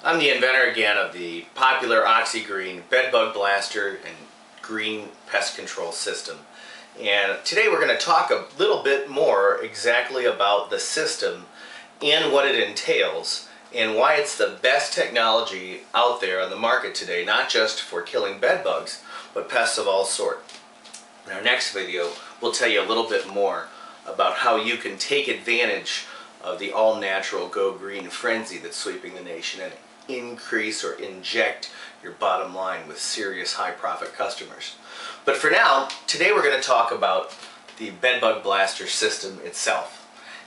I'm the inventor again of the popular OxyGreen Bedbug Blaster and Green Pest Control System. And today we're going to talk a little bit more exactly about the system and what it entails and why it's the best technology out there on the market today, not just for killing bedbugs, but pests of all sorts. In our next video, we'll tell you a little bit more about how you can take advantage of the all-natural Go Green frenzy that's sweeping the nation and increase or inject your bottom line with serious high-profit customers. But for now, today we're going to talk about the Bedbug Blaster system itself.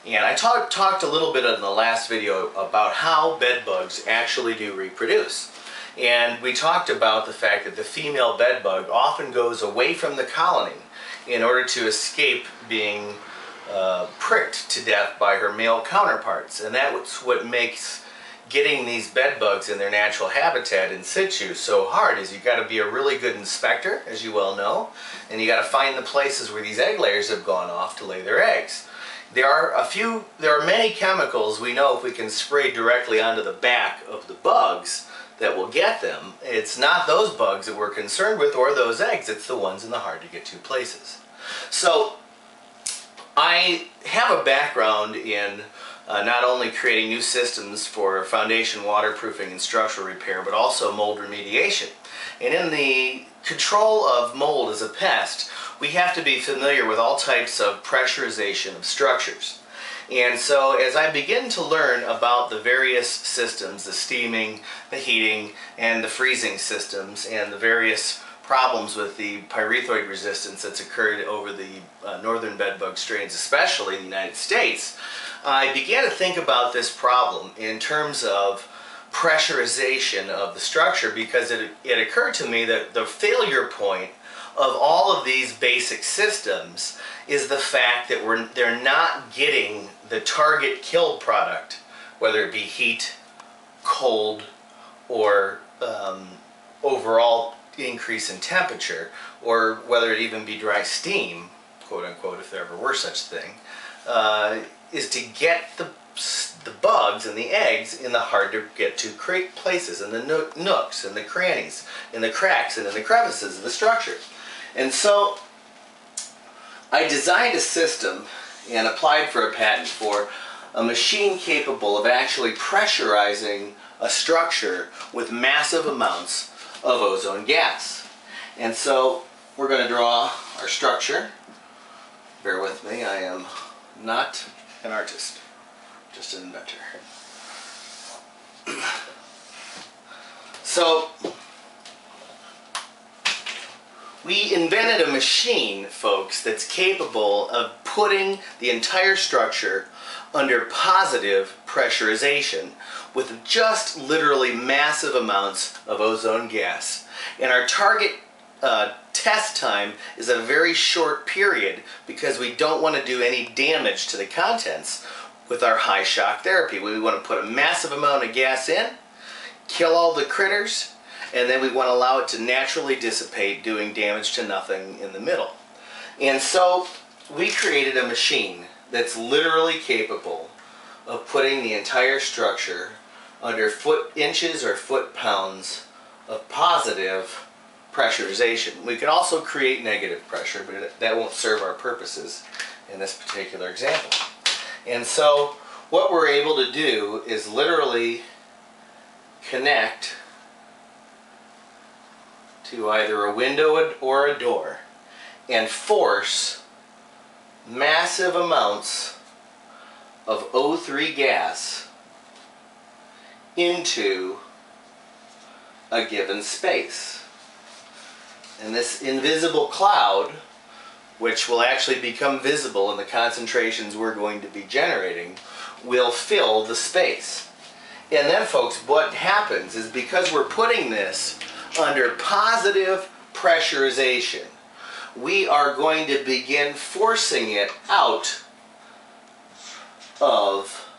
And I talked a little bit in the last video about how bedbugs actually do reproduce. And we talked about the fact that the female bedbug often goes away from the colony in order to escape being pricked to death by her male counterparts. And that's what makes getting these bedbugs in their natural habitat in situ so hard. Is you've got to be a really good inspector, as you well know, and you got to find the places where these egg layers have gone off to lay their eggs. There are many chemicals we know if we can spray directly onto the back of the bugs that will get them. It's not those bugs that we're concerned with or those eggs, it's the ones in the hard to get to places. So I have a background in not only creating new systems for foundation waterproofing and structural repair, but also mold remediation. And in the control of mold as a pest, we have to be familiar with all types of pressurization of structures. And so as I begin to learn about the various systems, the steaming, the heating, and the freezing systems, and the various problems with the pyrethroid resistance that's occurred over the northern bedbug strains, especially in the United States, I began to think about this problem in terms of pressurization of the structure, because it occurred to me that the failure point of all of these basic systems is the fact that they're not getting the target kill product, whether it be heat, cold, or overall increase in temperature, or whether it even be dry steam, quote unquote, if there ever were such a thing, is to get the bugs and the eggs in the hard to get to places, in the nooks and the crannies, in the cracks and in the crevices of the structure. And so I designed a system and applied for a patent for a machine capable of actually pressurizing a structure with massive amounts of ozone gas. And so we're going to draw our structure. Bear with me, I am not an artist, just an inventor. So we invented a machine, folks, that's capable of putting the entire structure under positive pressurization with just literally massive amounts of ozone gas. And our target test time is a very short period because we don't want to do any damage to the contents with our high shock therapy. We want to put a massive amount of gas in, kill all the critters, and then we want to allow it to naturally dissipate, doing damage to nothing in the middle. And so we created a machine that's literally capable of putting the entire structure under foot-inches or foot-pounds of positive pressurization. We can also create negative pressure, but that won't serve our purposes in this particular example. And so what we're able to do is literally connect to either a window or a door and force massive amounts of O3 gas into a given space. And this invisible cloud, which will actually become visible in the concentrations we're going to be generating, will fill the space. And then, folks, what happens is, because we're putting this under positive pressurization, we are going to begin forcing it out of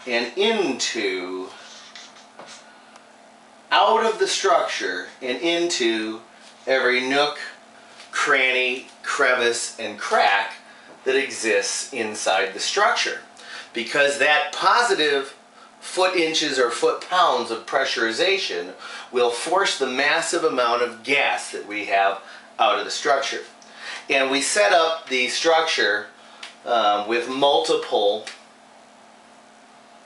and into, out of the structure and into every nook, cranny, crevice, and crack that exists inside the structure. Because that positive foot-inches or foot-pounds of pressurization will force the massive amount of gas that we have out of the structure. And we set up the structure with multiple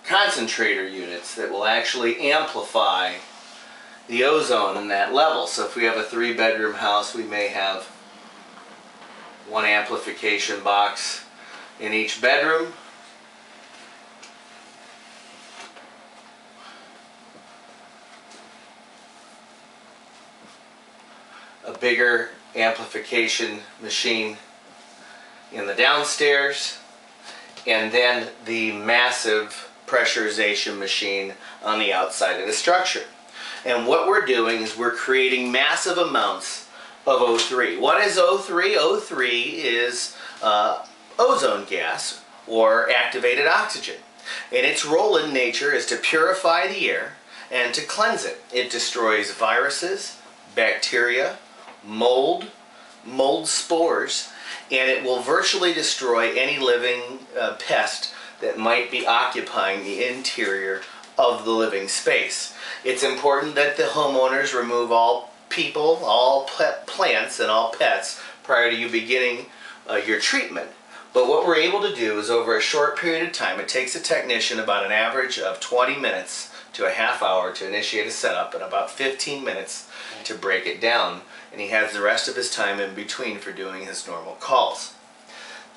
concentrator units that will actually amplify the ozone in that level. So if we have a 3-bedroom house, we may have one amplification box in each bedroom. A bigger amplification machine in the downstairs, and then the massive pressurization machine on the outside of the structure. And what we're doing is we're creating massive amounts of O3. What is O3? O3 is ozone gas, or activated oxygen. And its role in nature is to purify the air and to cleanse it. It destroys viruses, bacteria, mold spores, and it will virtually destroy any living pest that might be occupying the interior of the living space. It's important that the homeowners remove all people, all plants, and all pets prior to you beginning your treatment. But what we're able to do is, over a short period of time, it takes a technician about an average of 20 minutes to a half hour to initiate a setup, and about 15 minutes to break it down, and he has the rest of his time in between for doing his normal calls.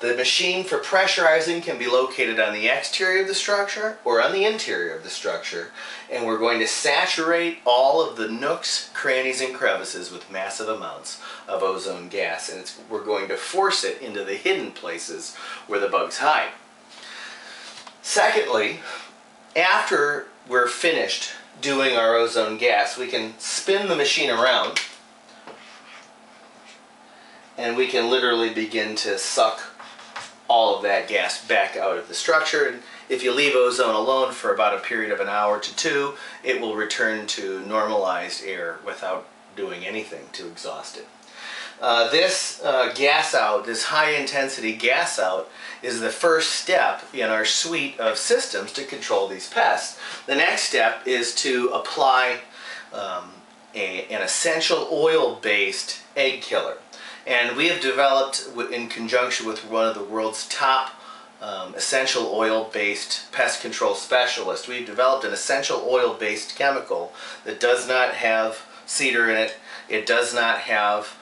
The machine for pressurizing can be located on the exterior of the structure or on the interior of the structure, and we're going to saturate all of the nooks, crannies, and crevices with massive amounts of ozone gas, and we're going to force it into the hidden places where the bugs hide. Secondly, after we're finished doing our ozone gas, we can spin the machine around and we can literally begin to suck all of that gas back out of the structure. And if you leave ozone alone for about a period of an hour to 2, it will return to normalized air without doing anything to exhaust it. This gas out, this high intensity gas out, is the first step in our suite of systems to control these pests. The next step is to apply an essential oil-based egg killer. And we have developed, in conjunction with one of the world's top essential oil-based pest control specialists, we've developed an essential oil-based chemical that does not have cedar in it. It does not have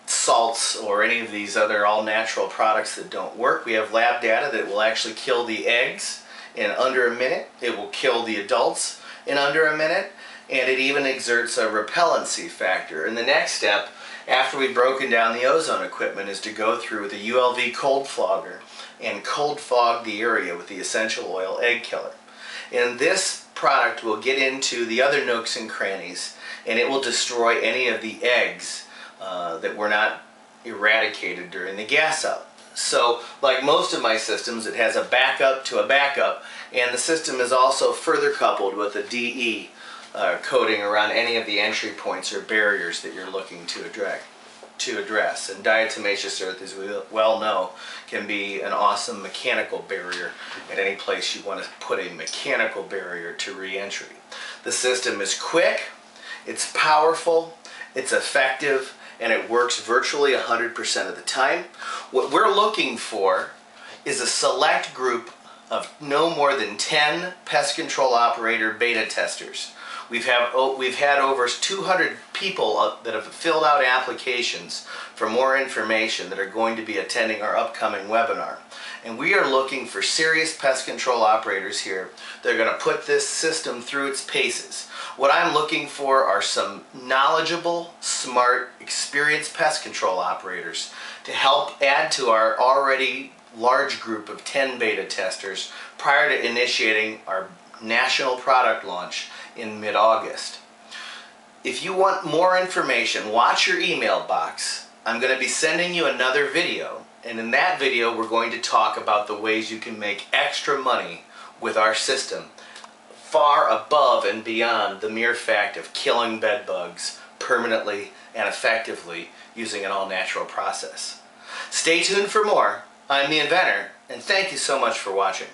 salts or any of these other all-natural products that don't work. We have lab data that will actually kill the eggs in under a minute. It will kill the adults in under a minute, and it even exerts a repellency factor. And the next step, after we've broken down the ozone equipment, is to go through with a ULV cold fogger and cold fog the area with the essential oil egg killer. And this product will get into the other nooks and crannies, and it will destroy any of the eggs that were not eradicated during the gas out. So, like most of my systems, it has a backup to a backup, and the system is also further coupled with a DE coating around any of the entry points or barriers that you're looking to address. And diatomaceous earth, as we well know, can be an awesome mechanical barrier at any place you want to put a mechanical barrier to re-entry. The system is quick, it's powerful, it's effective, and it works virtually 100% of the time. What we're looking for is a select group of no more than 10 pest control operator beta testers. We've had over 200 people that have filled out applications for more information that are going to be attending our upcoming webinar. And we are looking for serious pest control operators here. They're going to put this system through its paces. What I'm looking for are some knowledgeable, smart, experienced pest control operators to help add to our already large group of 10 beta testers prior to initiating our national product launch in mid-August. If you want more information, watch your email box. I'm going to be sending you another video, and in that video we're going to talk about the ways you can make extra money with our system, far above and beyond the mere fact of killing bed bugs permanently and effectively using an all-natural process. Stay tuned for more. I'm the inventor, and thank you so much for watching.